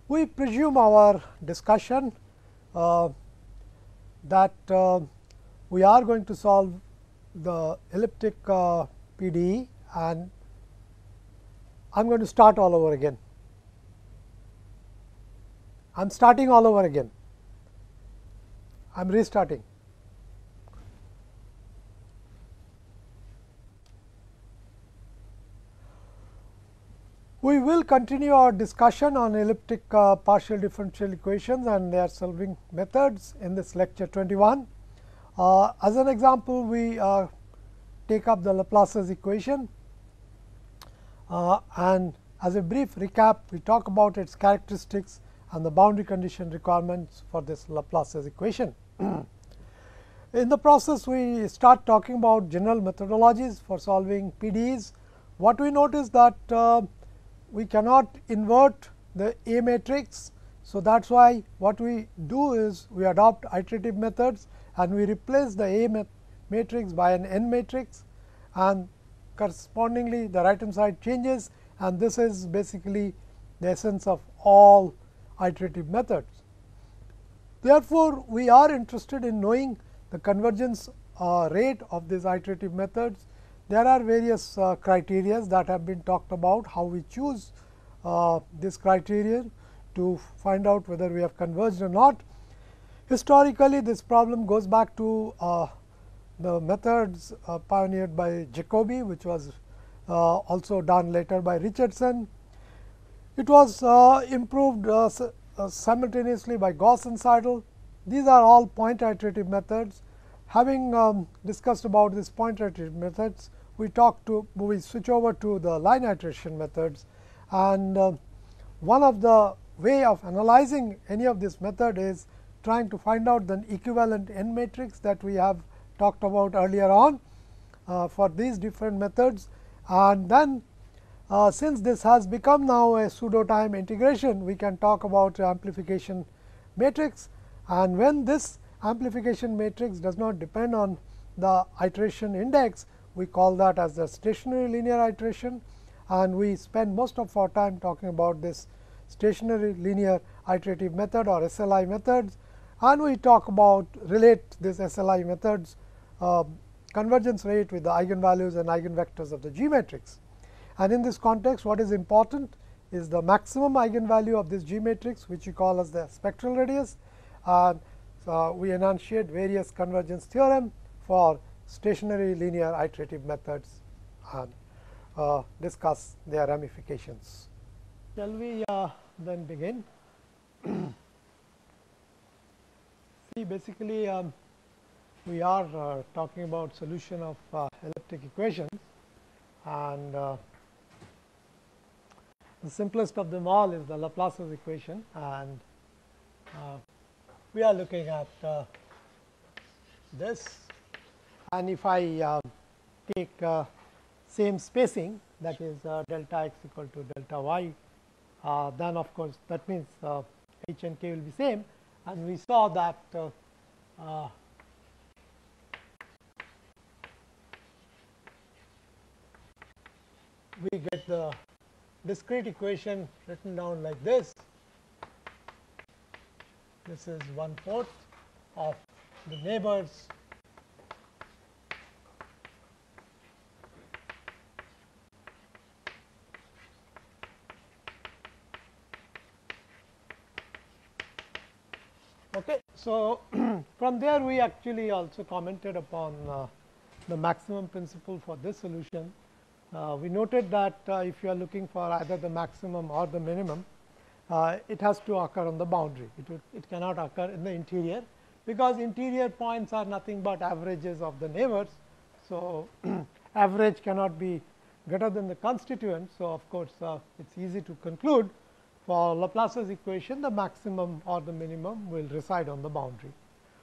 We presume our discussion that we are going to solve the elliptic PDE, and I am going to start all over again. I am starting all over again. I am restarting. We will continue our discussion on elliptic partial differential equations and their solving methods in this lecture 21. As an example, we take up the Laplace's equation, and as a brief recap, we talk about its characteristics and the boundary condition requirements for this Laplace's equation. In the process, we start talking about general methodologies for solving PDEs. What we notice that we cannot invert the A matrix. So, that is why what we do is we adopt iterative methods and we replace the A matrix by an N matrix, and correspondingly the right hand side changes, and this is basically the essence of all iterative methods. Therefore, we are interested in knowing the convergence rate of these iterative methods. There are various criteria that have been talked about, how we choose this criteria to find out whether we have converged or not. Historically, this problem goes back to the methods pioneered by Jacobi, which was also done later by Richardson. It was improved simultaneously by Gauss and Seidel. These are all point iterative methods. Having discussed about these point iterative methods, we switch over to the line iteration methods, and one of the way of analyzing any of this method is trying to find out the equivalent N matrix that we have talked about earlier on for these different methods. And then since this has become now a pseudo time integration, we can talk about amplification matrix, and when this amplification matrix does not depend on the iteration index, we call that as the stationary linear iteration, and we spend most of our time talking about this stationary linear iterative method or SLI methods, and we talk about relate this SLI methods convergence rate with the eigenvalues and eigenvectors of the G matrix. And in this context, what is important is the maximum eigenvalue of this G matrix, which we call as the spectral radius, and we enunciate various convergence theorem for stationary linear iterative methods and discuss their ramifications. Shall we then begin? See, basically we are talking about solution of elliptic equations, and the simplest of them all is the Laplace's equation, and we are looking at this, and if I take same spacing, that is delta x equal to delta y, then of course that means h and k will be same, and we saw that we get the discrete equation written down like this. This is 1/4 of the neighbors Okay. So, from there we actually also commented upon the maximum principle for this solution. We noted that if you are looking for either the maximum or the minimum, it has to occur on the boundary. It cannot occur in the interior, because interior points are nothing but averages of the neighbors. So, average cannot be greater than the constituent. So, of course, it is easy to conclude for Laplace's equation, the maximum or the minimum will reside on the boundary.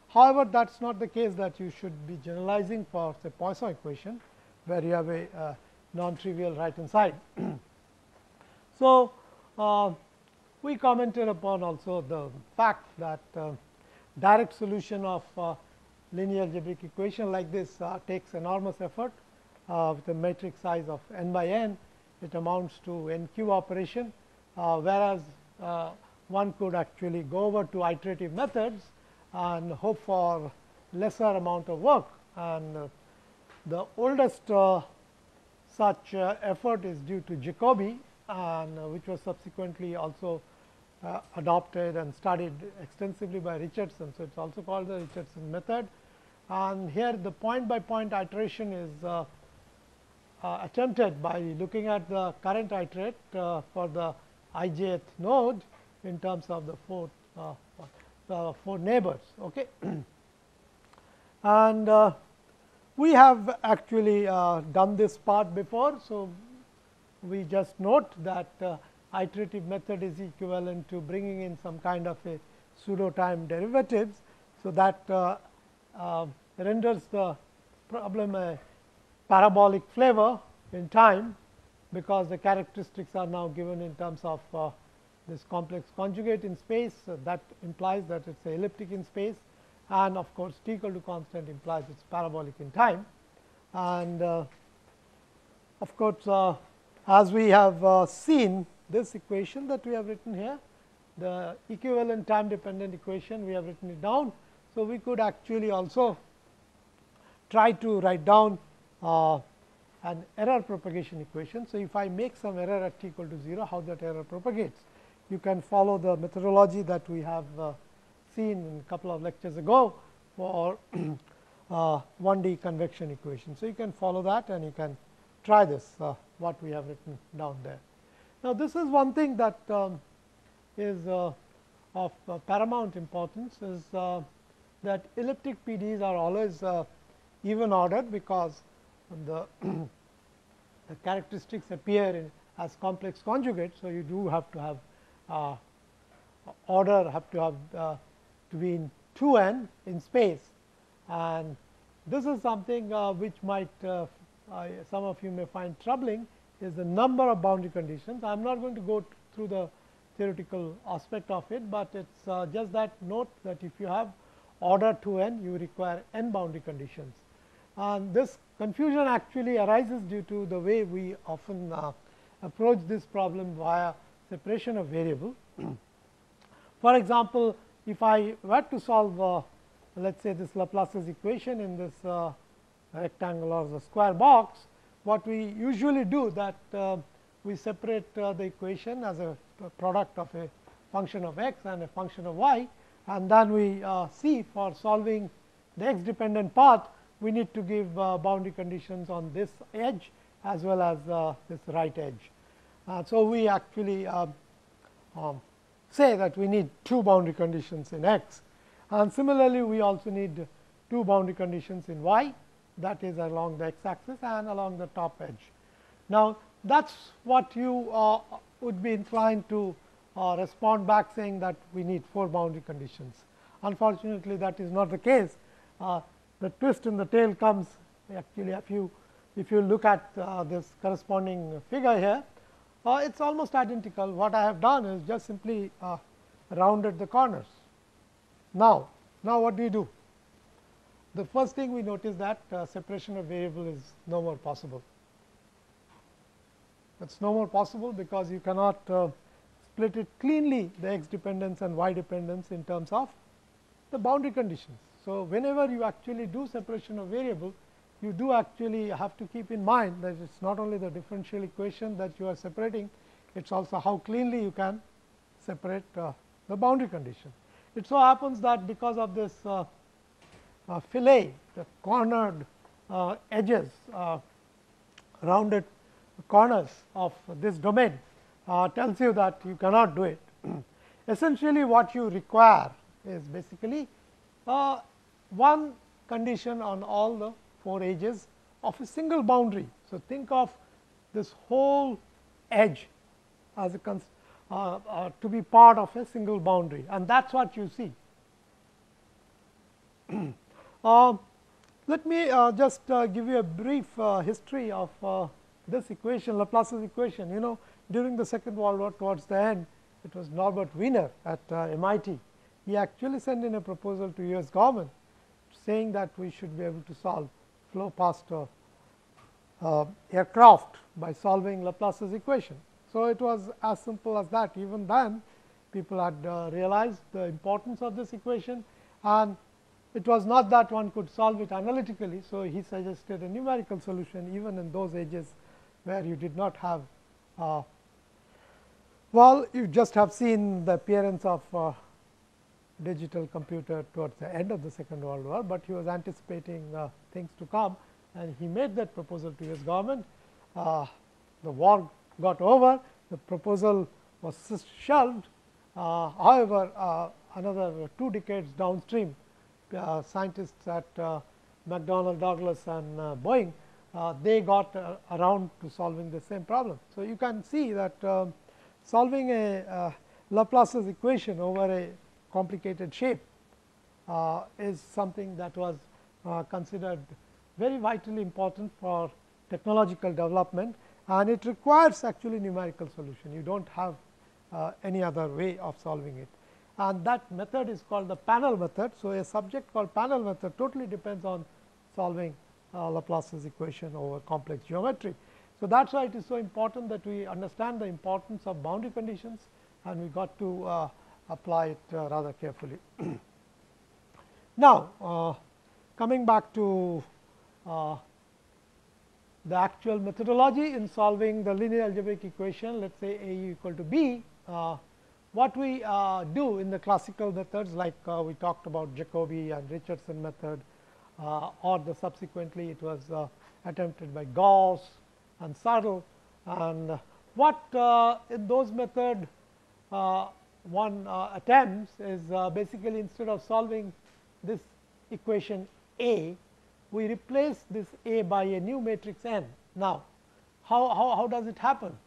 However, that is not the case that you should be generalizing for say Poisson equation, where you have a non-trivial right hand side. So, we commented upon also the fact that direct solution of linear algebraic equation like this takes enormous effort with a matrix size of n by n. It amounts to n cube operation, whereas one could actually go over to iterative methods and hope for lesser amount of work. And the oldest such effort is due to Jacobi, and which was subsequently also adopted and studied extensively by Richardson. So, it is also called the Richardson method, and here the point by point iteration is attempted by looking at the current iterate for the ijth node in terms of the four neighbors. Okay. And we have actually done this part before. So, we just note that iterative method is equivalent to bringing in some kind of a pseudo time derivatives. So, that renders the problem a parabolic flavor in time, because the characteristics are now given in terms of this complex conjugate in space. That implies that it is elliptic in space, and of course, t equal to constant implies it is parabolic in time. And of course, as we have seen this equation that we have written here, the equivalent time dependent equation, we have written it down. So, we could actually also try to write down an error propagation equation. So, if I make some error at t equal to 0, how that error propagates, you can follow the methodology that we have seen in a couple of lectures ago for 1D convection equation. So, you can follow that and you can try this what we have written down there. Now, this is one thing that is of paramount importance, is that elliptic PDEs are always even ordered, because the characteristics appear as complex conjugates. So, you do have to have order have to have to be in 2n in space, and this is something which might some of you may find troubling, is the number of boundary conditions. I am not going to go through the theoretical aspect of it, but it is just that note that if you have order 2n, you require n boundary conditions. And this confusion actually arises due to the way we often approach this problem via separation of variable. For example, if I were to solve let us say this Laplace's equation in this rectangle or the square box, what we usually do that we separate the equation as a product of a function of x and a function of y, and then we see for solving the x dependent part, we need to give boundary conditions on this edge as well as this right edge. So, we actually say that we need 2 boundary conditions in x, and similarly we also need 2 boundary conditions in y, that is along the x axis and along the top edge. Now, that is what you would be inclined to respond back, saying that we need 4 boundary conditions. Unfortunately, that is not the case. The twist in the tail comes actually if you look at this corresponding figure here, it is almost identical. What I have done is just simply rounded the corners. Now what do you do? The first thing we notice that separation of variable is no more possible. It is no more possible because you cannot split it cleanly, the x dependence and y dependence, in terms of the boundary conditions. So, whenever you actually do separation of variable, you do actually have to keep in mind that it is not only the differential equation that you are separating, it is also how cleanly you can separate the boundary condition. It so happens that because of this fillet, the cornered edges, rounded corners of this domain tells you that you cannot do it. Essentially, what you require is basically one condition on all the 4 edges of a single boundary. So, think of this whole edge as a to be part of a single boundary, and that is what you see. Let me just give you a brief history of this equation, Laplace's equation. You know, during the Second World War, towards the end, it was Norbert Wiener at MIT. He actually sent in a proposal to US government saying that we should be able to solve flow past aircraft by solving Laplace's equation. So, it was as simple as that. Even then, people had realized the importance of this equation, and it was not that one could solve it analytically. So, he suggested a numerical solution even in those ages where you did not have well, you just have seen the appearance of digital computer towards the end of the Second World War, but he was anticipating things to come, and he made that proposal to his government. The war got over, the proposal was shelved. However, another 2 decades downstream, scientists at McDonnell Douglas and Boeing, they got around to solving the same problem. So, you can see that solving a Laplace's equation over a complicated shape is something that was considered very vitally important for technological development, and it requires actually numerical solution. You do not have any other way of solving it, and that method is called the panel method. So, a subject called panel method totally depends on solving Laplace's equation over complex geometry. So, that is why it is so important that we understand the importance of boundary conditions, and we got to apply it rather carefully. Now, coming back to the actual methodology in solving the linear algebraic equation, let us say A u equal to B. What we do in the classical methods, like we talked about Jacobi and Richardson method, or the subsequently it was attempted by Gauss and Seidel, and what in those method one attempts is basically, instead of solving this equation A, we replace this A by a new matrix n. Now, how does it happen?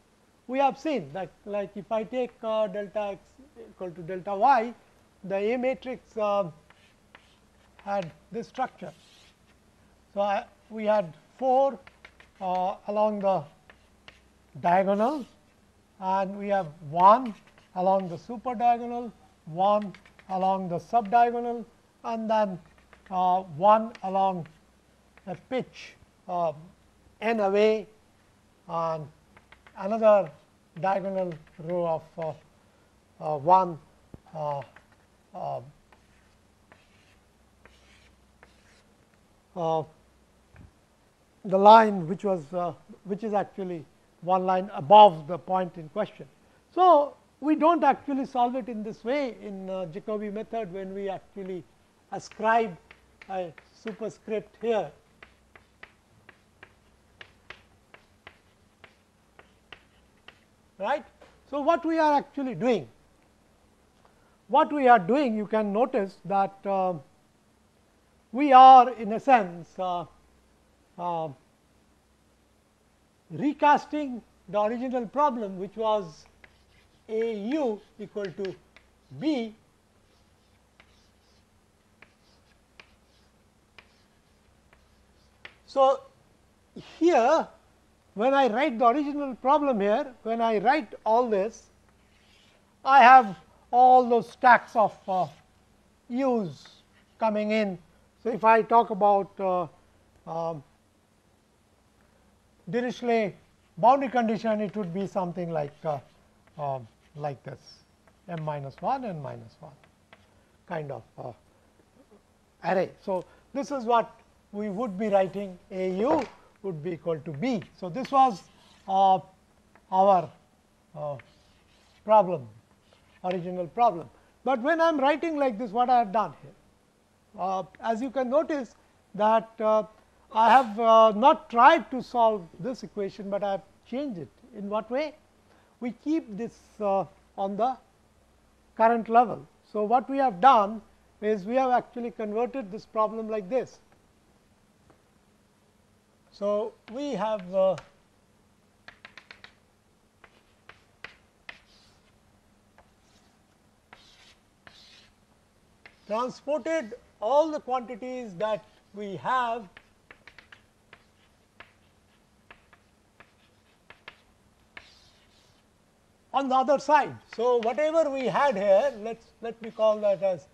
We have seen that, like if I take delta x equal to delta y, the A matrix had this structure. So, we had 4 along the diagonal, and we have 1 along the super diagonal, 1 along the sub diagonal, and then 1 along a pitch n away, and another diagonal row of 1 the line which was which is actually one line above the point in question. So, we do not actually solve it in this way in Jacobi method, when we actually ascribe a superscript here. Right. So, what we are actually doing? What we are doing, you can notice that we are in a sense recasting the original problem, which was A u equal to B So, here when I write the original problem here, when I write all this, I have all those stacks of u's coming in. So, if I talk about Dirichlet boundary condition, it would be something like this, m minus 1 and minus 1 kind of array. So, this is what we would be writing, A u would be equal to B. So, this was our problem, original problem. But when I am writing like this, what I have done here? As you can notice that I have not tried to solve this equation, but I have changed it. In what way? We keep this on the current level. So, what we have done is we have actually converted this problem like this. So, we have transported all the quantities that we have on the other side. So, whatever we had here, let me call that as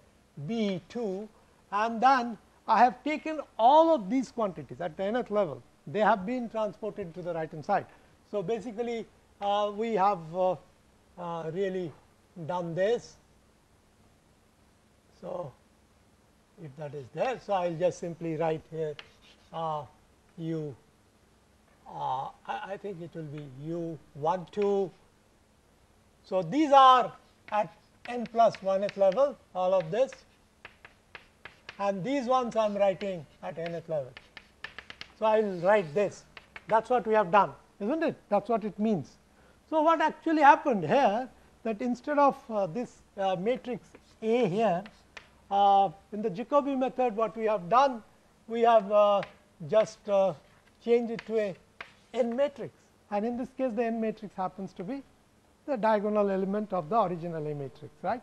B 2, and then I have taken all of these quantities at the nth level. They have been transported to the right hand side. So, basically we have really done this. So, if that is there, so I will just simply write here u, I think it will be u 1 2. So, these are at n plus 1th level, all of this, and these ones I am writing at nth level. So, I will write this. That is what we have done, is not it? That is what it means. So, what actually happened here, that instead of this matrix A here, in the Jacobi method, what we have done, we have just changed it to a n matrix, and in this case the n matrix happens to be the diagonal element of the original A matrix, right.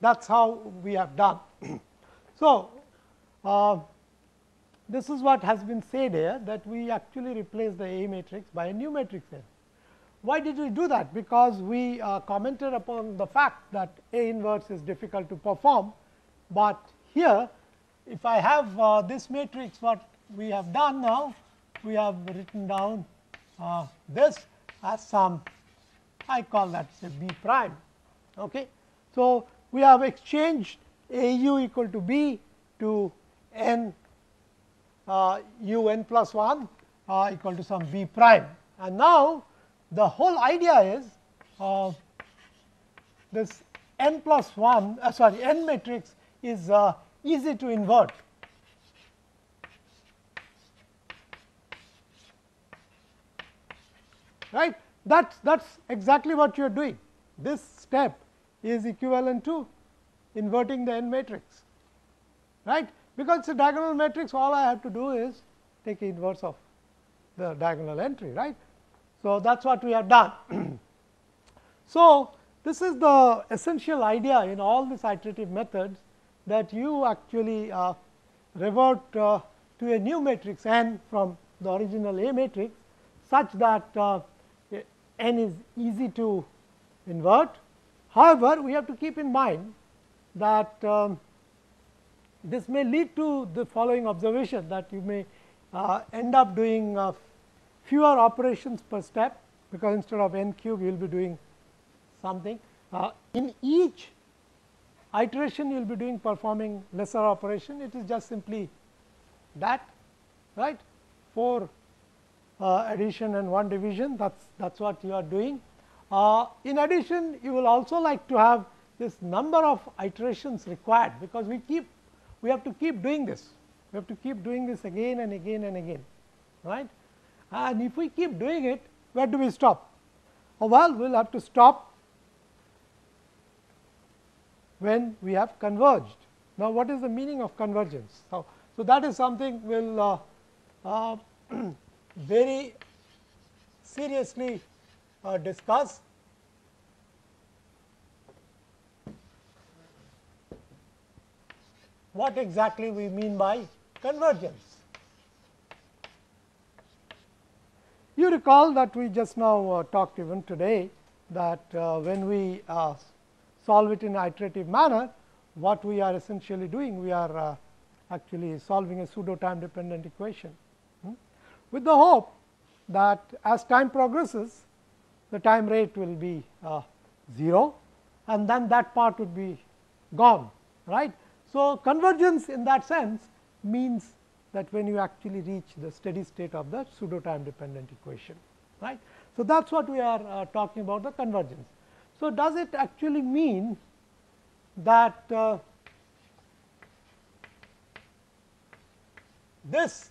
That is how we have done. So, this is what has been said here, that we actually replace the A matrix by a new matrix N. Why did we do that? Because we commented upon the fact that A inverse is difficult to perform, but here if I have this matrix, what we have done now, we have written down this as some, I call that say B prime. Okay. So, we have exchanged A u equal to B to n u n plus 1 equal to some B prime, and now the whole idea is this n plus 1 sorry n matrix is easy to invert. Right, that's exactly what you are doing. This step is equivalent to inverting the n matrix, right, because it's a diagonal matrix. All I have to do is take the inverse of the diagonal entry, right. So, that is what we have done. So, this is the essential idea in all these iterative methods, that you actually revert to a new matrix n from the original A matrix, such that n is easy to invert. However, we have to keep in mind that this may lead to the following observation, that you may end up doing fewer operations per step, because instead of n cube you will be doing something. In each iteration you will be doing performing lesser operation. It is just simply that, right, 4 addition and 1 division, that is what you are doing. In addition, you will also like to have this number of iterations required, because we have to keep doing this. We have to keep doing this again and again and again, right. And if we keep doing it, where do we stop? Well, we will have to stop when we have converged. Now, what is the meaning of convergence? So that is something we will very seriously discuss. What exactly we mean by convergence? You recall that we just now talked even today that when we solve it in an iterative manner, what we are essentially doing, we are actually solving a pseudo time dependent equation, with the hope that as time progresses, the time rate will be 0, and then that part would be gone, right. So, convergence in that sense means that when you actually reach the steady state of the pseudo time dependent equation, right. So, that is what we are talking about, the convergence. So, does it actually mean that this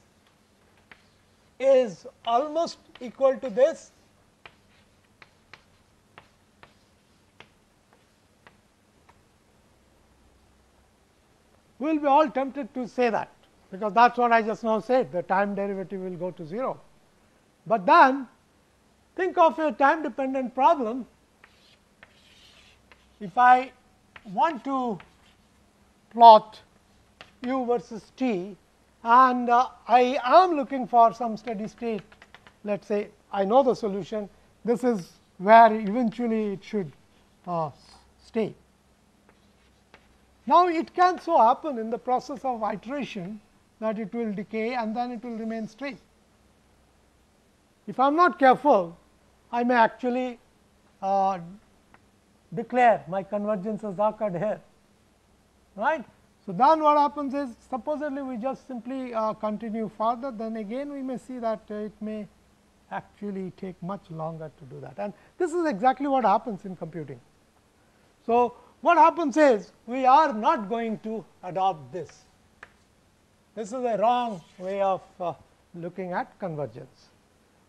is almost equal to this? We will be all tempted to say that, because that is what I just now said, the time derivative will go to 0. But then think of a time dependent problem. If I want to plot u versus t, and I am looking for some steady state, let us say I know the solution, this is where eventually it should stay. Now, it can so happen in the process of iteration that it will decay and then it will remain straight. If I am not careful, I may actually declare my convergence has occurred here, right. So, then what happens is, supposedly we just simply continue further, then again we may see that it may actually take much longer to do that, and this is exactly what happens in computing. So, what happens is, we are not going to adopt this. This is a wrong way of looking at convergence.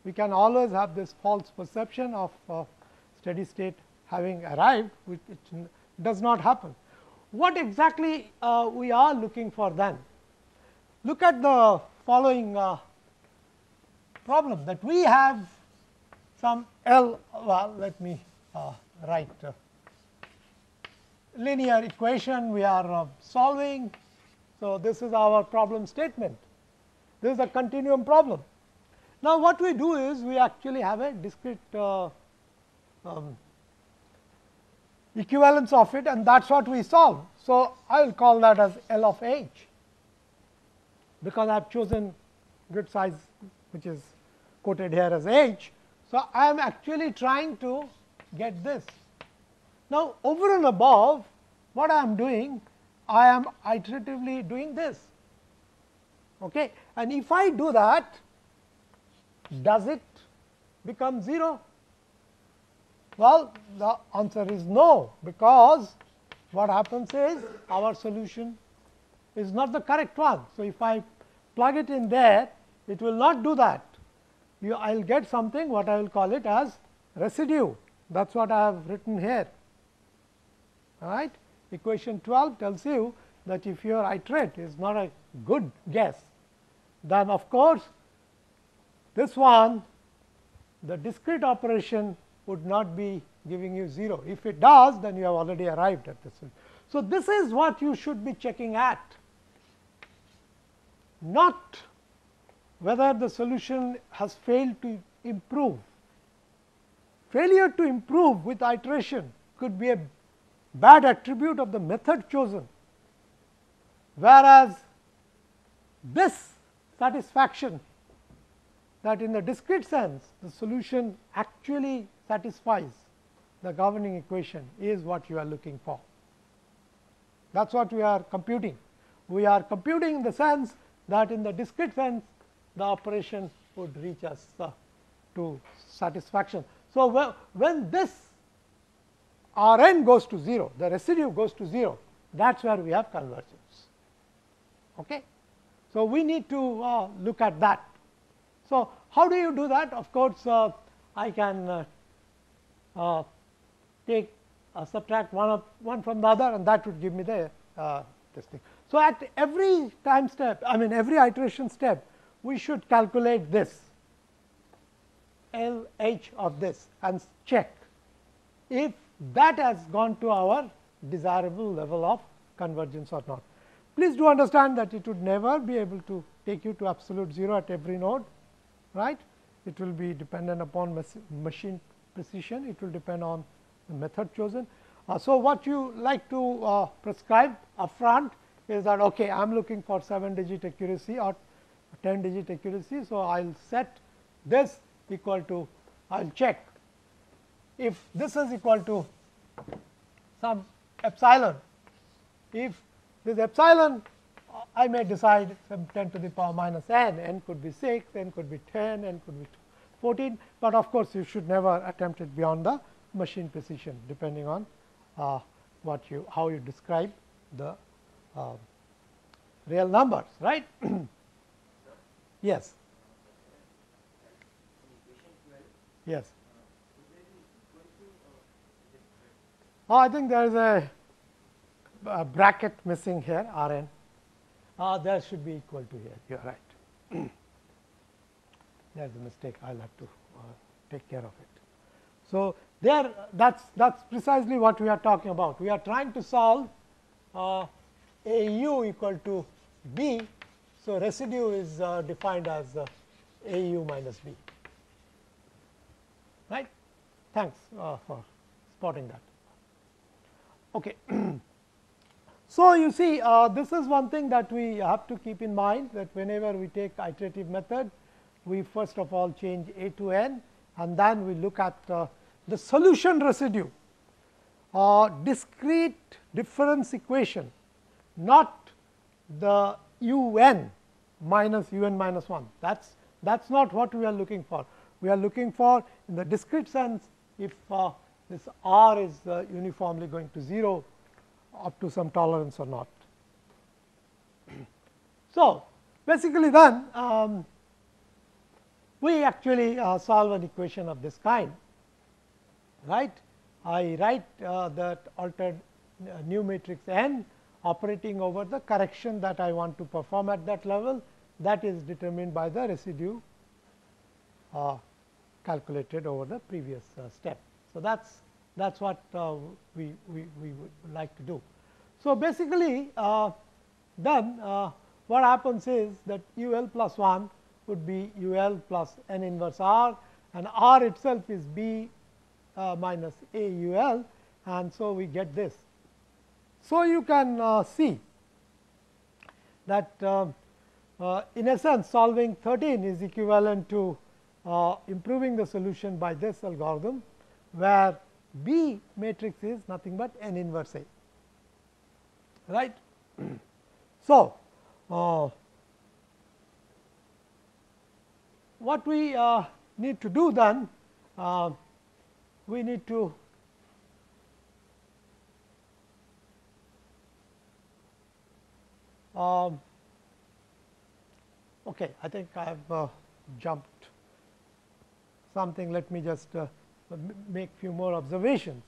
We can always have this false perception of steady state having arrived, which does not happen. What exactly we are looking for then? Look at the following problem, that we have some L, well, let me write linear equation we are solving. So, this is our problem statement. This is a continuum problem. Now, what we do is, we actually have a discrete equivalence of it, and that is what we solve. So, I will call that as L of H, because I have chosen grid size which is quoted here as H. So, I am actually trying to get this. Now, over and above what I am doing, I am iteratively doing this, okay. And if I do that, does it become 0? Well, the answer is no, because what happens is, our solution is not the correct one. So, if I plug it in there, it will not do that. I will get something what I will call it as residue. That is what I have written here, all right. Equation 12 tells you that if your iterate is not a good guess, then of course, this one, the discrete operation would not be giving you 0. If it does, then you have already arrived at this. So, this is what you should be checking at, not whether the solution has failed to improve. Failure to improve with iteration could be a bad attribute of the method chosen, whereas this satisfaction, that in the discrete sense the solution actually satisfies the governing equation, is what you are looking for. That is what we are computing. We are computing in the sense that in the discrete sense the operation would reach us to satisfaction. So, when this R n goes to 0, the residue goes to 0, that is where we have convergence. Okay. So, we need to look at that. So, how do you do that? Of course, I can take subtract one from the other, and that would give me the this thing. So, at every time step, I mean every iteration step, we should calculate this L h of this and check if that has gone to our desirable level of convergence or not. Please do understand that it would never be able to take you to absolute 0 at every node, right. It will be dependent upon machine precision, it will depend on the method chosen. So, what you like to prescribe upfront is that, okay, I am looking for 7-digit accuracy or 10-digit accuracy. So, I will set this equal to, I will check if this is equal to some epsilon. If this epsilon, I may decide some 10 to the power minus n, n could be 6, n could be 10, n could be 14, but of course, you should never attempt it beyond the machine precision, depending on how you describe the real numbers, right. Yes. Yes. I think there is a bracket missing here, R n. There should be equal to here, you are right. There is a mistake, I will have to take care of it. So, there that is precisely what we are talking about. We are trying to solve a u equal to b. So, residue is defined as a u minus b, right. Thanks for spotting that. Okay. So, you see this is one thing that we have to keep in mind, that whenever we take iterative method, we first of all change a to n, and then we look at the solution residue. discrete difference equation, not the u n minus u n minus 1. That is not what we are looking for. We are looking for, in the discrete sense, if this r is uniformly going to 0 up to some tolerance or not. So, basically then we actually solve an equation of this kind, right. I write that altered new matrix n operating over the correction that I want to perform at that level, that is determined by the residue calculated over the previous step. So, that is what we would like to do. So, basically then what happens is that u l plus 1 would be u l plus n inverse r, and r itself is b minus a u l, and so we get this. So, you can see that in a sense solving 13 is equivalent to improving the solution by this algorithm, where B matrix is nothing but n inverse A, right. So, what we need to do then, we need to okay, I think I have jumped something. Let me just make few more observations.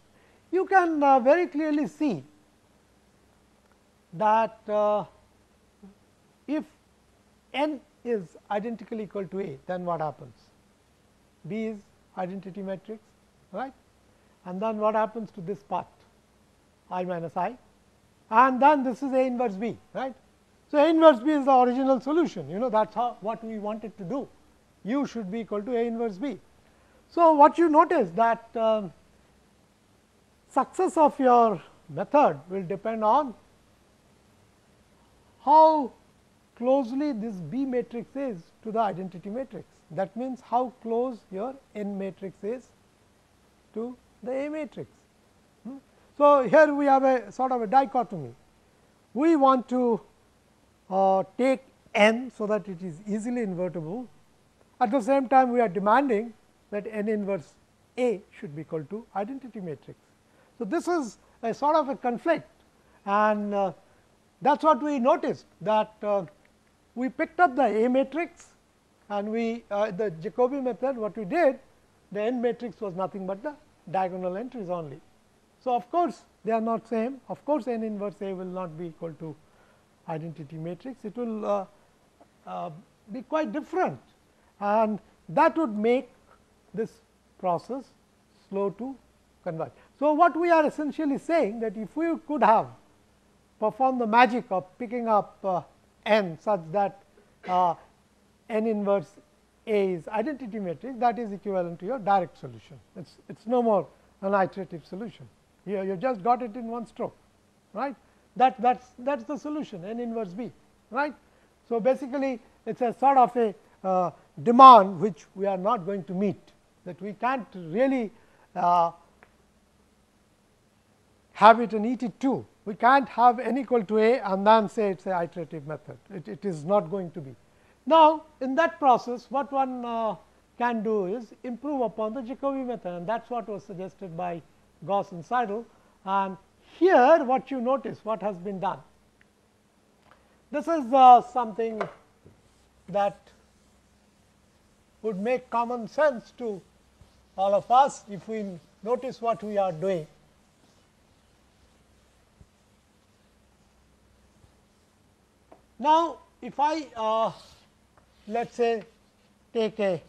You can very clearly see that if n is identically equal to A, then what happens? B is identity matrix, right, and then what happens to this part, I minus I, and then this is A inverse B, right. So, A inverse B is the original solution, that is how what we wanted to do, u should be equal to A inverse B. So, what you notice that success of your method will depend on how closely this B matrix is to the identity matrix. That means, how close your n matrix is to the A matrix. So, here we have a sort of a dichotomy. We want to take n so that it is easily invertible. At the same time, we are demanding that n inverse A should be equal to identity matrix. So, this is a sort of a conflict, and that is what we noticed, that we picked up the A matrix, and we the Jacobi method, what we did, the n matrix was nothing but the diagonal entries only. So, of course, they are not same. Of course, n inverse A will not be equal to identity matrix. It will be quite different, and that would make this process slow to converge. So, what we are essentially saying, that if we could have performed the magic of picking up n such that n inverse A is identity matrix, that is equivalent to your direct solution. It is no more an iterative solution. Here you just got it in one stroke, right. That is the solution, n inverse B, right. So, basically it is a sort of a demand which we are not going to meet, that we can't really have it in ET2. We can't have n equal to A and then say it is an iterative method. It is not going to be. Now, in that process, what one can do is improve upon the Jacobi method, and that is what was suggested by Gauss and Seidel. And here what you notice, what has been done. This is something that would make common sense to all of us if we notice what we are doing. Now, if I let us say take a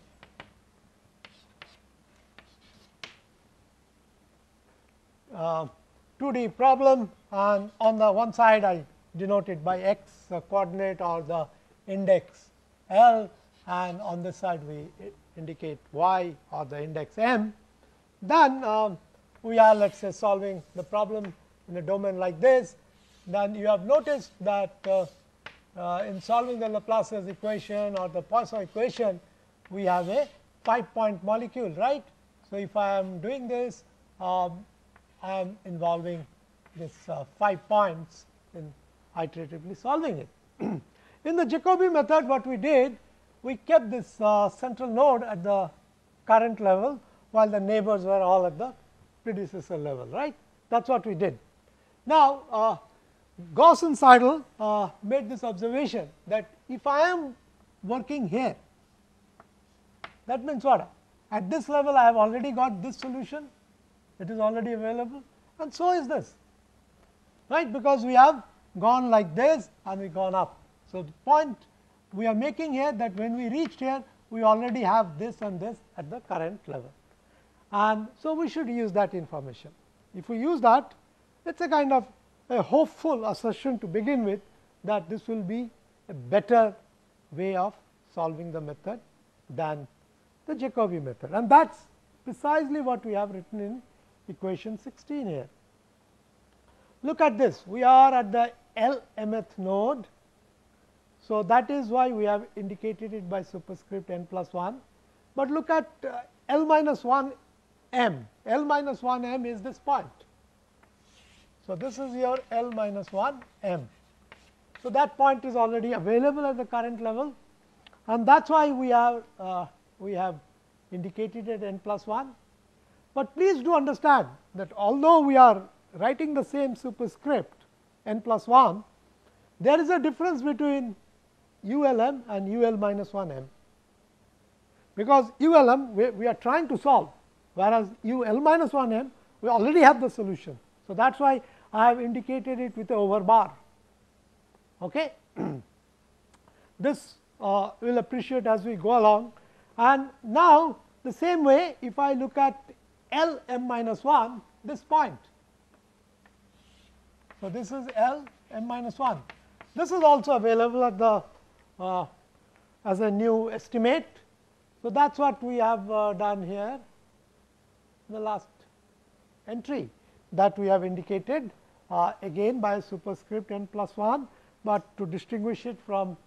uh, 2D problem, and on the one side I denote it by x coordinate or the index L, and on this side we indicate y or the index m. Then we are, let us say, solving the problem in a domain like this. Then you have noticed that in solving the Laplace's equation or the Poisson equation, we have a 5-point molecule, right. So, if I am doing this, I am involving this 5 points in iteratively solving it. In the Jacobi method, what we did, we kept this central node at the current level, while the neighbors were all at the predecessor level, right. That is what we did. Now, Gauss and Seidel made this observation that if I am working here, that means what? At this level, I have already got this solution, it is already available, and so is this, right, because we have gone like this and we gone up. So, the point we are making here, that when we reached here, we already have this and this at the current level, and so we should use that information. If we use that, it is a kind of a hopeful assertion to begin with, that this will be a better way of solving the method than the Jacobi method, and that is precisely what we have written in equation 16 here. Look at this, we are at the LMth node. So, that is why we have indicated it by superscript n plus 1, but look at L minus 1 m, L minus 1 m is this point. So, this is your L minus 1 m. So, that point is already available at the current level, and that is why we have indicated it n plus 1. But please do understand that although we are writing the same superscript n plus 1, there is a difference between ULM and UL minus 1 m, because ULM we are trying to solve, whereas UL minus 1 m we already have the solution. So, that is why I have indicated it with a over bar. Okay. This we will appreciate as we go along, and now the same way, if I look at L m minus 1, this point. So, this is L m minus 1. This is also available at the as a new estimate. So, that is what we have done here in the last entry, that we have indicated again by superscript n plus 1, but to distinguish it from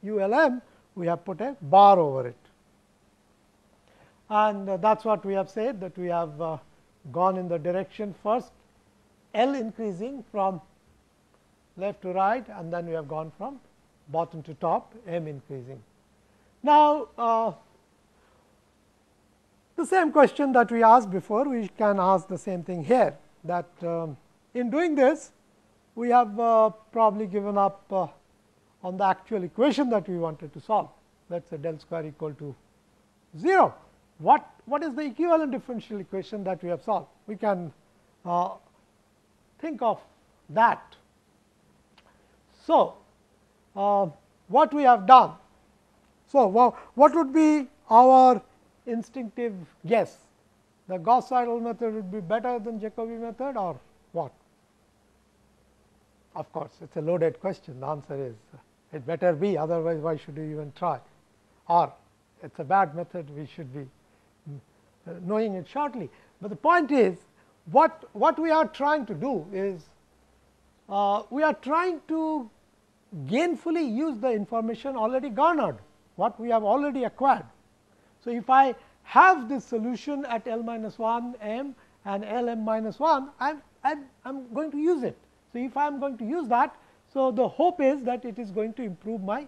ULM, we have put a bar over it. And that is what we have said, that we have gone in the direction first L increasing from left to right, and then we have gone from bottom to top, m increasing. Now, the same question that we asked before, we can ask the same thing here, that in doing this, we have probably given up on the actual equation that we wanted to solve, that is a del square equal to 0. What is the equivalent differential equation that we have solved? We can think of that. So, what we have done? So, what would be our instinctive guess? The Gauss-Seidel method would be better than Jacobi method, or what? Of course, it is a loaded question. The answer is it better be, otherwise why should we even try, or it is a bad method, we should be knowing it shortly. But the point is, what we are trying to do is we are trying to gainfully use the information already garnered, what we have already acquired. So, if I have this solution at L minus 1 m and L m minus 1, I am going to use it. So, if I am going to use that, so the hope is that it is going to improve my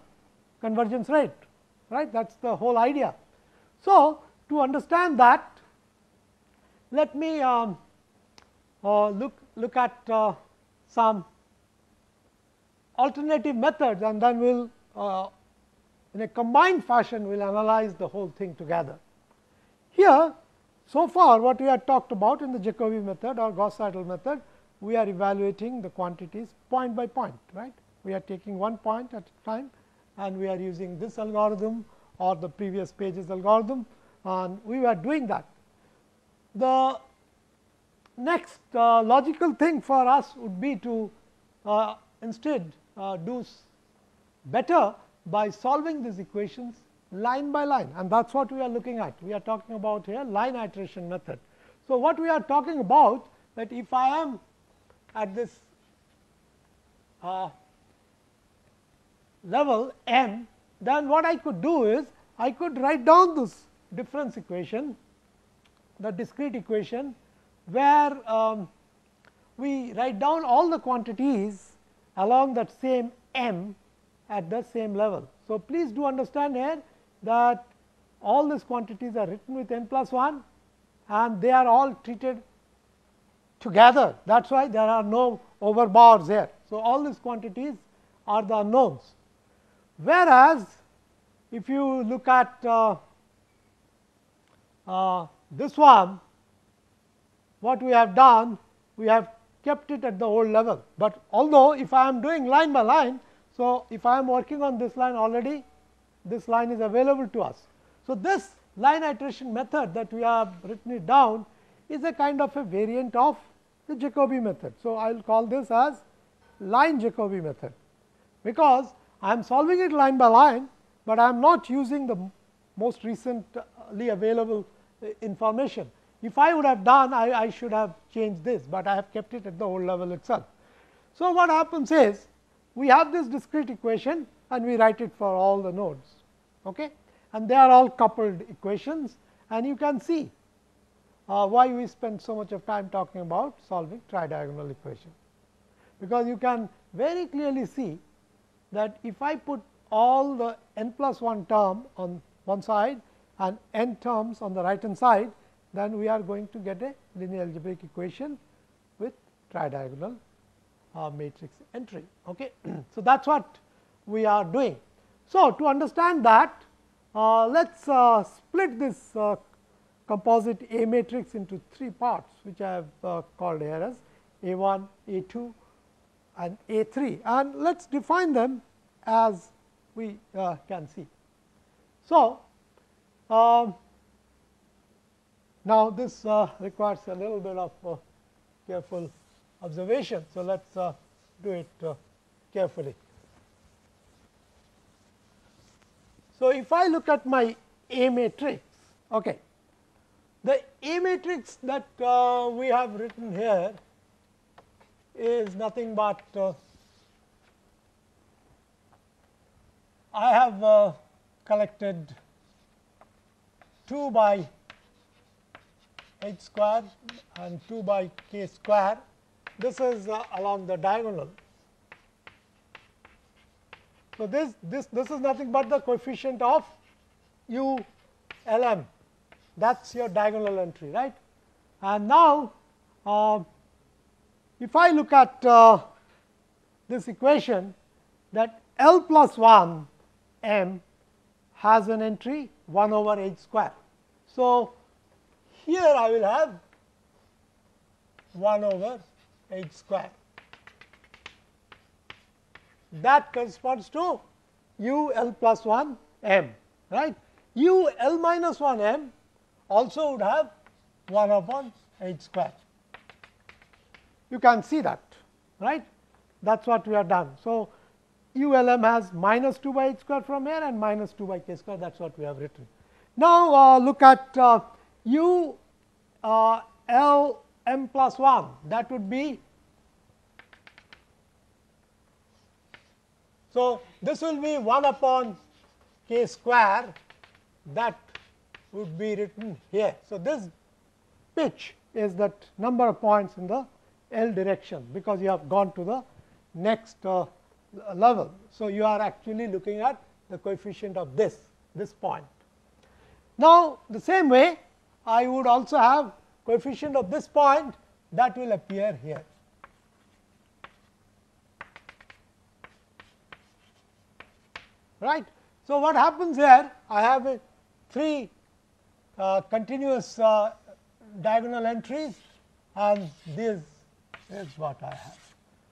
convergence rate, right. That is the whole idea. So, to understand that, let me look at some alternative methods, and then we will in a combined fashion we will analyze the whole thing together. Here, so far what we have talked about in the Jacobi method or Gauss-Seidel method, we are evaluating the quantities point by point, right. We are taking one point at a time, and we are using this algorithm or the previous page's algorithm, and we were doing that. The next logical thing for us would be to instead do better by solving these equations line by line, and that is what we are looking at. We are talking about here line iteration method. So, what we are talking about, that if I am at this level m, then what I could do is I could write down this difference equation, the discrete equation, where we write down all the quantities along that same m at the same level. So, please do understand here that all these quantities are written with n plus 1 and they are all treated together. That is why there are no over bars here. So, all these quantities are the unknowns. Whereas, if you look at this one, what we have done, we have kept it at the old level, but although if I am doing line by line. So, if I am working on this line already, this line is available to us. So, this line iteration method that we have written it down is a kind of a variant of the Jacobi method. So, I will call this as line Jacobi method, because I am solving it line by line, but I am not using the most recently available information. If I would have done, I should have changed this, but I have kept it at the old level itself. So, what happens is, we have this discrete equation and we write it for all the nodes, okay? And they are all coupled equations, and you can see why we spend so much of time talking about solving tridiagonal equation, because you can very clearly see that if I put all the n plus 1 term on one side and n terms on the right hand side, then we are going to get a linear algebraic equation with tridiagonal matrix entry. Okay. So, that is what we are doing. So, to understand that, let us split this composite A matrix into 3 parts, which I have called here as A1, A2 and A3, and let us define them as we can see. So, now this requires a little bit of careful observation. So, let us do it carefully. So, if I look at my A matrix, okay, the A matrix that we have written here is nothing but I have collected 2 by h square and 2 by k square. This is along the diagonal. So, this is nothing but the coefficient of u L m, that is your diagonal entry, right. And now, if I look at this equation, that L plus 1 m has an entry 1 over h square. So, here I will have 1 over h square. That corresponds to u L plus 1 m, right. U L minus 1 m also would have 1 upon h square. You can see that, right. That is what we have done. So, u L m has minus 2 by h square from here and minus 2 by k square, that is what we have written. Now, look at u L m plus 1, that would be, so this will be 1 upon k square, that would be written here. So, this pitch is that number of points in the L direction, because you have gone to the next level. So, you are actually looking at the coefficient of this point. Now, the same way I would also have coefficient of this point, that will appear here. Right. So, what happens here? I have a 3 continuous diagonal entries, and this is what I have.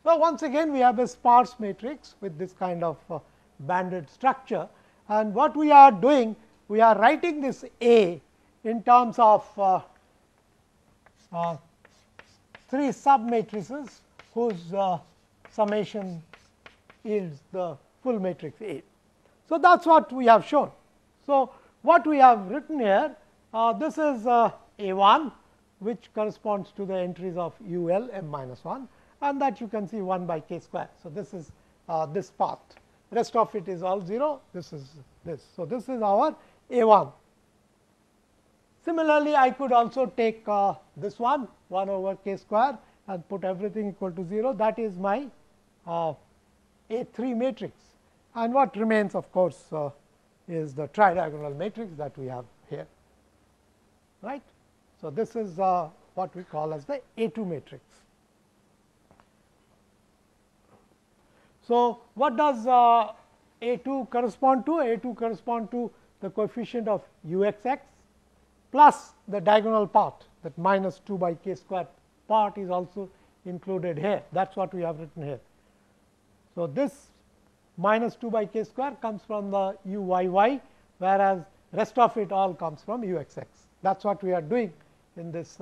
So, once again we have a sparse matrix with this kind of banded structure, and what we are doing, we are writing this A in terms of 3 sub matrices whose summation yields the full matrix A. So, that is what we have shown. So, what we have written here, this is A1, which corresponds to the entries of u L m minus 1, and that you can see 1 by k square. So, this is this path, rest of it is all 0, this is this. So, this is our A1. Similarly, I could also take this one 1 over k square, and put everything equal to 0, that is my A3 matrix, and what remains of course is the tridiagonal matrix that we have here, right. So, this is what we call as the A2 matrix. So, what does A2 correspond to? A2 correspond to the coefficient of uxx plus the diagonal part, that minus 2 by k square part is also included here. That is what we have written here. So, this minus 2 by k square comes from the uyy, whereas rest of it all comes from uxx. That is what we are doing in this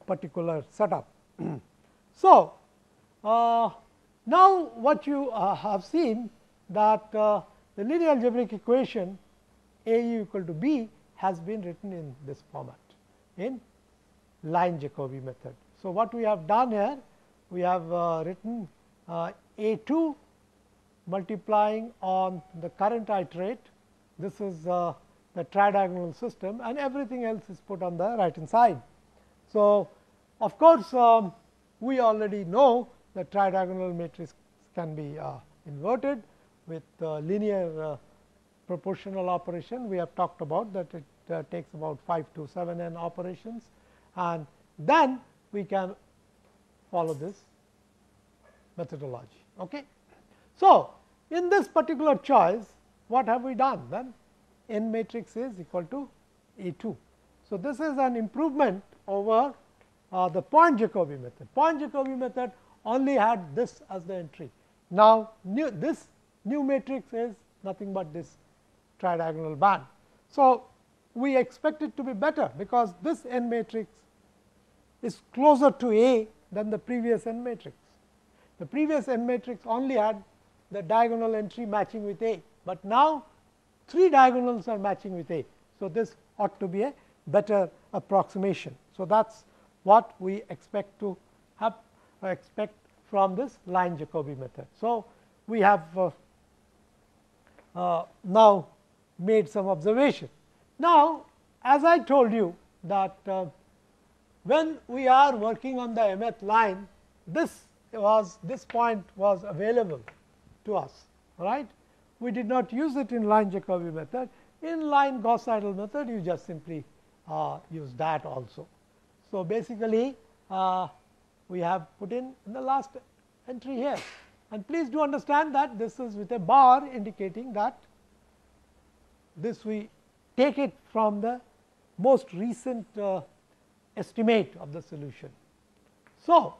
particular setup. So, now what you have seen that the linear algebraic equation A u equal to b has been written in this format in line Jacobi method. So, what we have done here, we have written A2 multiplying on the current iterate. This is the tridiagonal system, and everything else is put on the right hand side. So, of course, we already know that tridiagonal matrix can be inverted with linear proportional operation. We have talked about that it takes about 5 to 7 n operations, and then we can follow this methodology. Okay. So, in this particular choice, what have we done then? N matrix is equal to A2. So, this is an improvement over the point Jacobi method. Point Jacobi method only had this as the entry. Now, this new matrix is nothing but this tridiagonal band. So, we expect it to be better, because this N matrix is closer to A than the previous N matrix. The previous N matrix only had the diagonal entry matching with A, but now 3 diagonals are matching with A. So, this ought to be a better approximation. So, that is what we expect to have expect from this line Jacobi method. So, we have now made some observation. Now, as I told you that when we are working on the mth line, this point was available to us, right. We did not use it in line Jacobi method. In line Gauss-Seidel method, you just simply use that also. So, basically we have put in the last entry here, and please do understand that this is with a bar indicating that this we take it from the most recent estimate of the solution. So,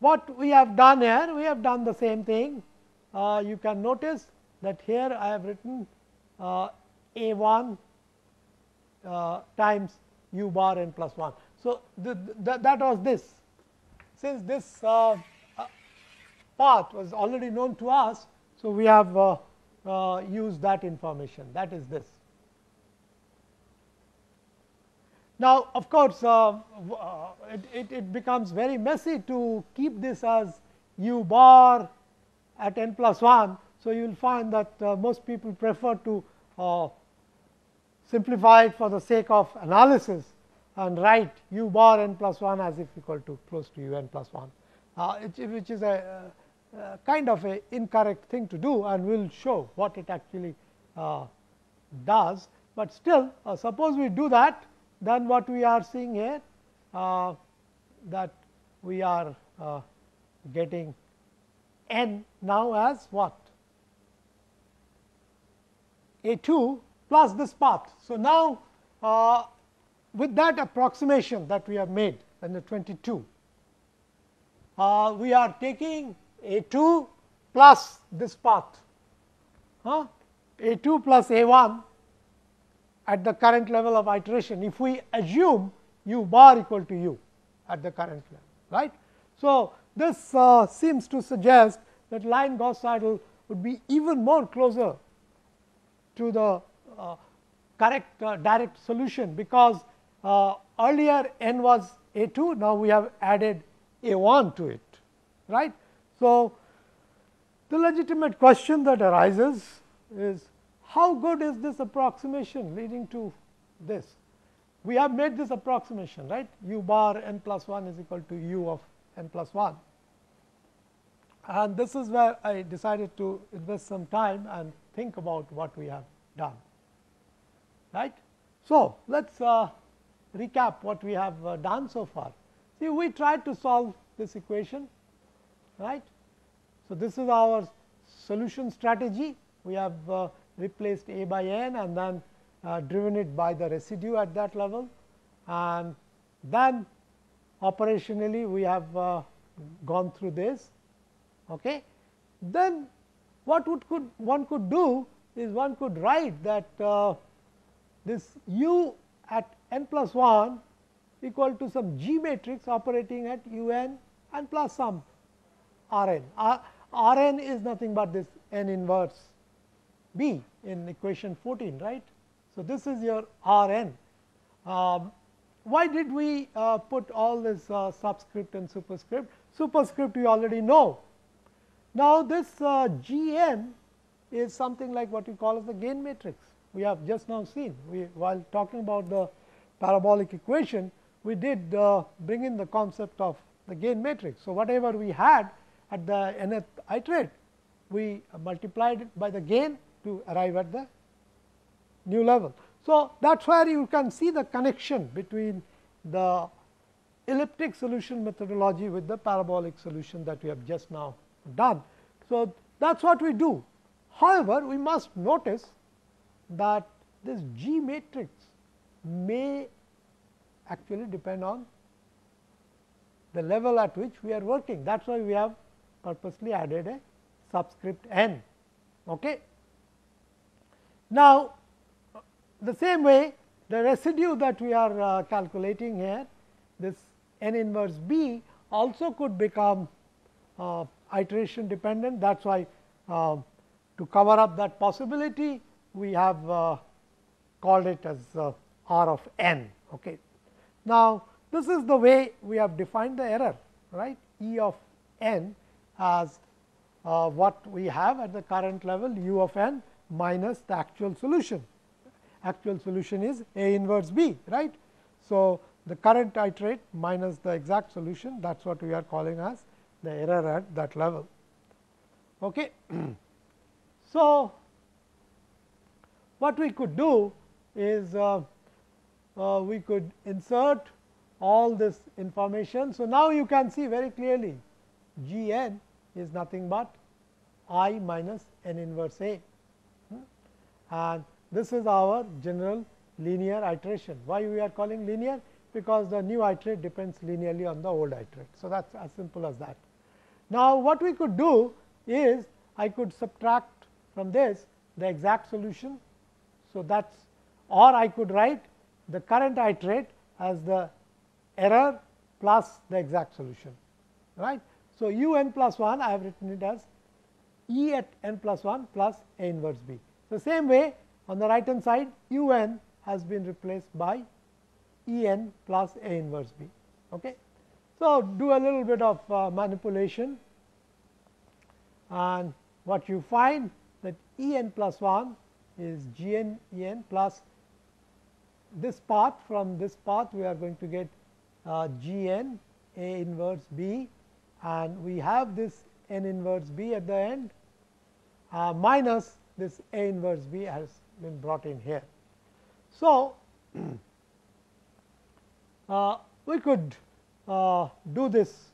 what we have done here, we have done the same thing. You can notice that here I have written A1 times u bar n plus 1. So, that was this. Since this path was already known to us, so we have used that information, that is this. Now, of course, it becomes very messy to keep this as u bar at n plus 1. So, you will find that most people prefer to simplify it for the sake of analysis and write u bar n plus 1 as if equal to close to u n plus 1, which is a kind of a incorrect thing to do, and we will show what it actually does. But still, suppose we do that, then what we are seeing here, that we are getting n now as what? A2 plus this path. So, now with that approximation that we have made in the 22, we are taking A2 plus this path, A2 plus A1 at the current level of iteration, if we assume u bar equal to u at the current level, right. So, this seems to suggest that line Gauss-Seidel would be even more closer to the correct direct solution, because earlier n was A2, now we have added A1 to it, right. So, the legitimate question that arises is, how good is this approximation leading to this? we have made this approximation, right, u bar n plus 1 is equal to u of n plus 1. And this is where I decided to invest some time and think about what we have done, right. So, let us recap what we have done so far. See, we tried to solve this equation, right. So, this is our solution strategy. We have replaced a by n and then driven it by the residue at that level, and then operationally we have gone through this. Okay. Then what one could do is one could write that this u at n plus 1 equal to some G matrix operating at u n and plus some R n. R n is nothing but this n inverse b in equation 14, right. So, this is your R n. Why did we put all this subscript and superscript? Superscript we already know. Now, this G n is something like what we call as the gain matrix. We have just now seen, while talking about the parabolic equation, we did bring in the concept of the gain matrix. So, whatever we had at the nth iterate, we multiplied it by the gain to arrive at the new level. So, that is where you can see the connection between the elliptic solution methodology with the parabolic solution that we have just now done. So, that is what we do. However, we must notice that this G matrix may actually depend on the level at which we are working. That is why we have purposely added a subscript n. Okay. Now, the same way the residue that we are calculating here, this n inverse b also could become iteration dependent. That is why to cover up that possibility, we have called it as R of n. Okay. Now, this is the way we have defined the error, right, E of n as what we have at the current level u of n minus the actual solution. Actual solution is A inverse b, right. So, the current iterate minus the exact solution, that is what we are calling as the error at that level. Okay. So, what we could do is we could insert all this information. So, now you can see very clearly G n is nothing but I minus n inverse A, and this is our general linear iteration. Why we are calling linear? Because the new iterate depends linearly on the old iterate. So, that is as simple as that. Now, what we could do is I could subtract from this the exact solution. So, that is, or I could write the current iterate as the error plus the exact solution, right. So, u n plus 1 I have written it as E at n plus 1 plus A inverse b. The same way on the right hand side u n has been replaced by E n plus A inverse b. Okay. So, do a little bit of manipulation, and what you find that E n plus 1 is G n E n plus this path. From this path we are going to get G n A inverse b, and we have this n inverse b at the end minus this A inverse b has been brought in here. So, we could do this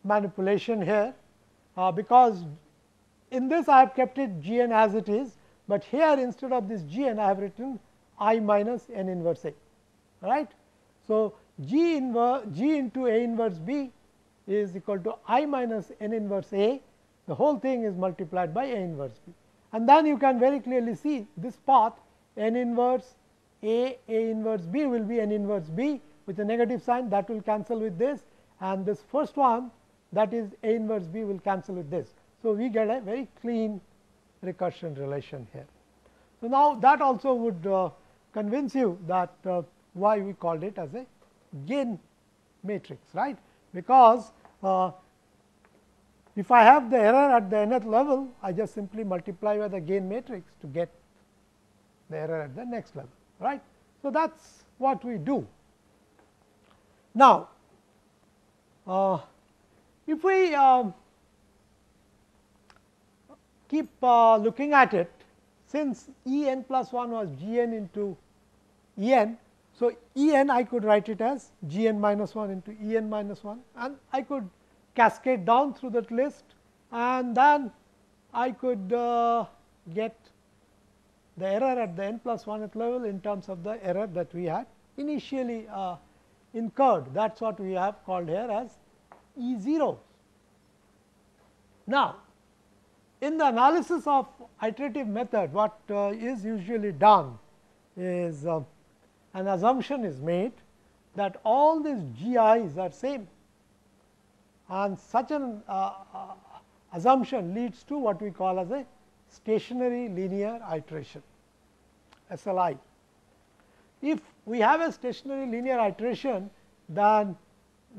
manipulation here, because in this I have kept it G n as it is, but here instead of this G n I have written I minus n inverse A, right. So, G into A inverse b is equal to I minus n inverse A, the whole thing is multiplied by A inverse b, and then you can very clearly see this path n inverse A inverse b will be n inverse b with a negative sign, that will cancel with this, and this first one, that is A inverse b, will cancel with this. So, we get a very clean recursion relation here. So, now that also would convince you that why we called it as a gain matrix, right, because if I have the error at the nth level, I just simply multiply by the gain matrix to get the error at the next level. right. So, that is what we do. Now, if we keep looking at it, since E n plus 1 was G n into E n. So, E n I could write it as G n minus 1 into E n minus 1, and I could cascade down through that list, and then I could get the error at the n plus 1th level in terms of the error that we had initially incurred. That is what we have called here as E 0. Now, in the analysis of iterative method, what is usually done is an assumption is made that all these G i's are same, and such an assumption leads to what we call as a stationary linear iteration, SLI. If we have a stationary linear iteration, then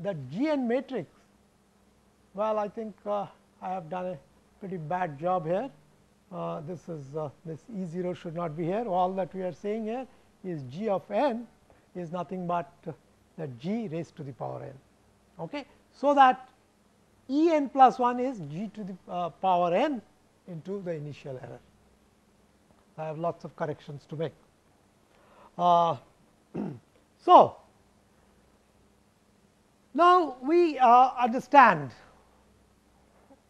the G n matrix, well, I think I have done a pretty bad job here. This is this E 0 should not be here. All that we are saying here is G of n is nothing but the G raised to the power n. Okay. So, that E n plus 1 is G to the power n into the initial error. I have lots of corrections to make. So, now we understand,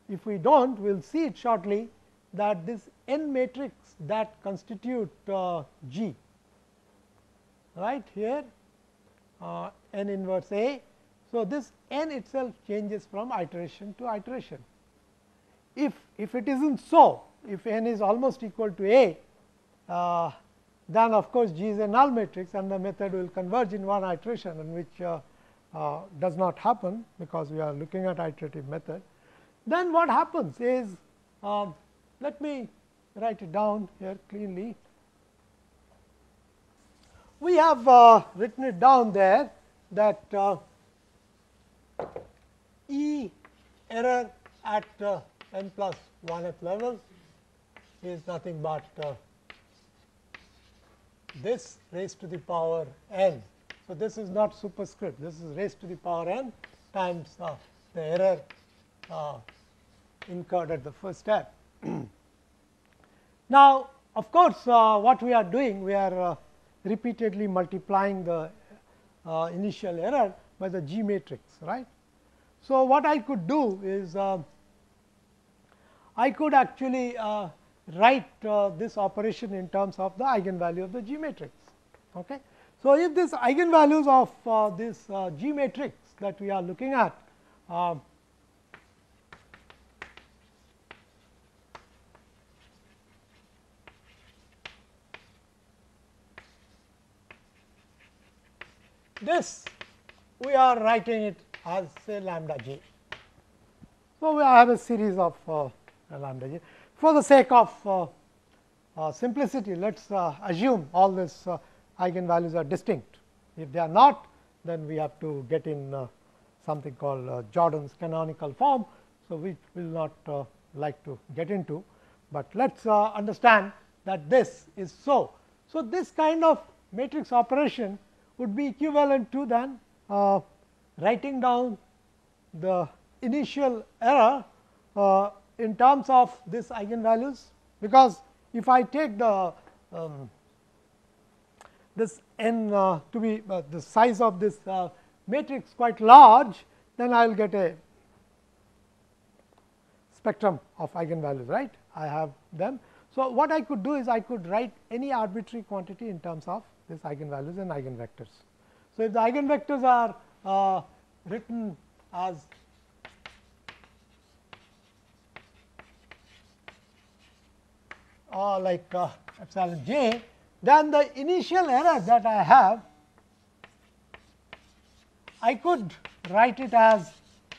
if we do not, we will see it shortly, that this n matrix that constitute G, right here, n inverse A. So, this n itself changes from iteration to iteration. If it is not so, if n is almost equal to A, then of course, G is a null matrix, and the method will converge in one iteration, and which does not happen, because we are looking at iterative method. Then what happens is, let me write it down here cleanly. We have written it down there that E error at n plus 1th level is nothing but this raised to the power n. So, this is not superscript, this is raised to the power n times the error incurred at the first step. Now, of course, what we are doing, we are repeatedly multiplying the initial error by the G matrix, right. So, what I could do is I could actually write this operation in terms of the eigenvalue of the G matrix. Okay. So, if this eigenvalues of this G matrix that we are looking at this, we are writing it as say lambda j. So, we have a series of lambda j. For the sake of simplicity, let us assume all these eigenvalues are distinct. If they are not, then we have to get in something called Jordan's canonical form. So, we will not like to get into, but let us understand that this is so. So, this kind of matrix operation would be equivalent to then writing down the initial error in terms of this eigenvalues, because if I take the this n to be the size of this matrix quite large, then I will get a spectrum of eigenvalues, right. I have them. So, what I could do is I could write any arbitrary quantity in terms of this eigenvalues and eigenvectors. So, if the eigenvectors are written as like epsilon j, then the initial error that I have, I could write it as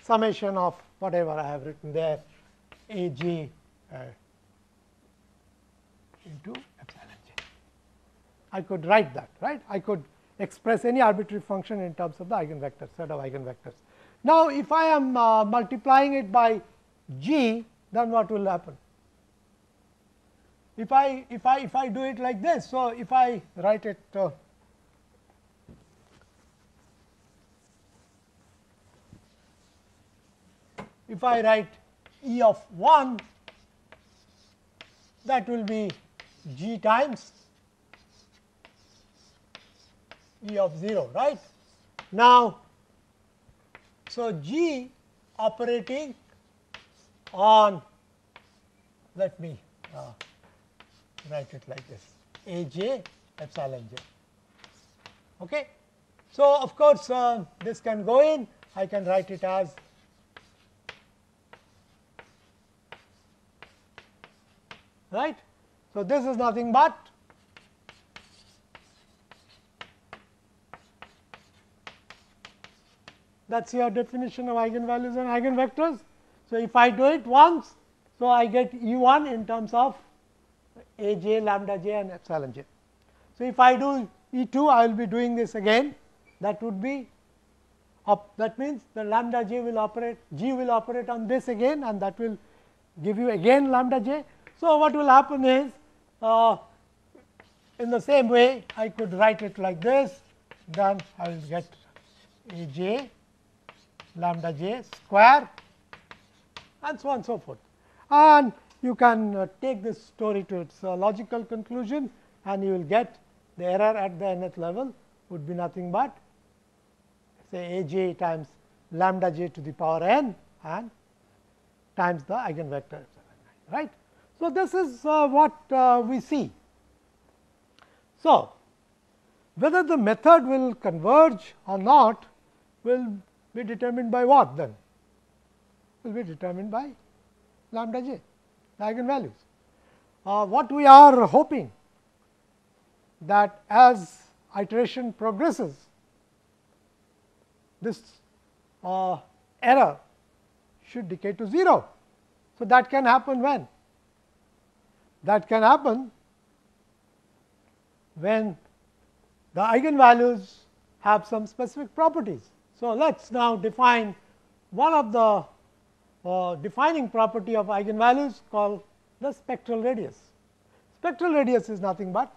summation of whatever I have written there, A g into epsilon j. I could write that, right. I could express any arbitrary function in terms of the eigenvector, set of eigenvectors. Now, if I am multiplying it by g, then what will happen? if I do it like this, so if I write it if I write E of 1, that will be G times E of 0, right. Now, so G operating on, let me write it like this, A j epsilon j. Okay. So, of course, this can go in, I can write it as right. So, this is nothing but that is your definition of eigenvalues and eigenvectors. So, if I do it once, so I get E 1 in terms of A j, lambda j and epsilon j. So, if I do E 2, I will be doing this again, that would be that means the lambda j will operate, G will operate on this again, and that will give you again lambda j. So, what will happen is in the same way I could write it like this, then I will get A j lambda j square and so on and so forth. And you can take this story to its logical conclusion, and you will get the error at the nth level would be nothing but say A j times lambda j to the power n and times the eigenvector epsilon I, right. So, this is what we see. So, whether the method will converge or not will be determined by what then? Will be determined by lambda j, the eigenvalues. What we are hoping that as iteration progresses, this error should decay to 0. So, that can happen when? That can happen when the eigenvalues have some specific properties. So, let us now define one of the defining property of eigenvalues called the spectral radius. Spectral radius is nothing but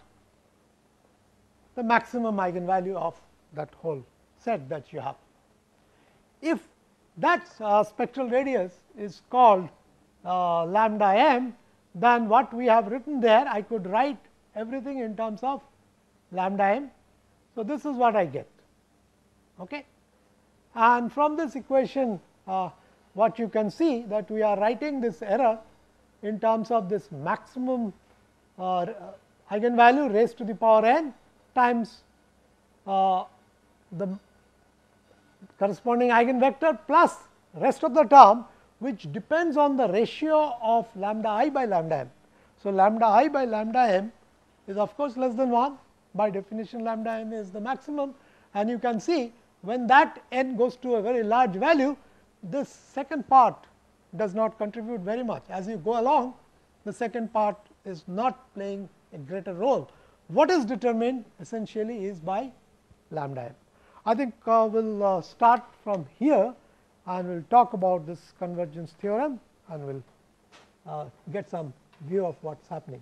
the maximum eigenvalue of that whole set that you have. If that spectral radius is called lambda m, then what we have written there, I could write everything in terms of lambda m. So, this is what I get. Okay. And from this equation, what you can see that we are writing this error in terms of this maximum eigenvalue raised to the power n times the corresponding eigenvector plus rest of the term, which depends on the ratio of lambda I by lambda m. So, lambda I by lambda m is of course less than 1, by definition lambda m is the maximum, and you can see when that n goes to a very large value, this second part does not contribute very much. As you go along, the second part is not playing a greater role. What is determined essentially is by lambda m. I think we will start from here and we will talk about this convergence theorem, and we will get some view of what is happening.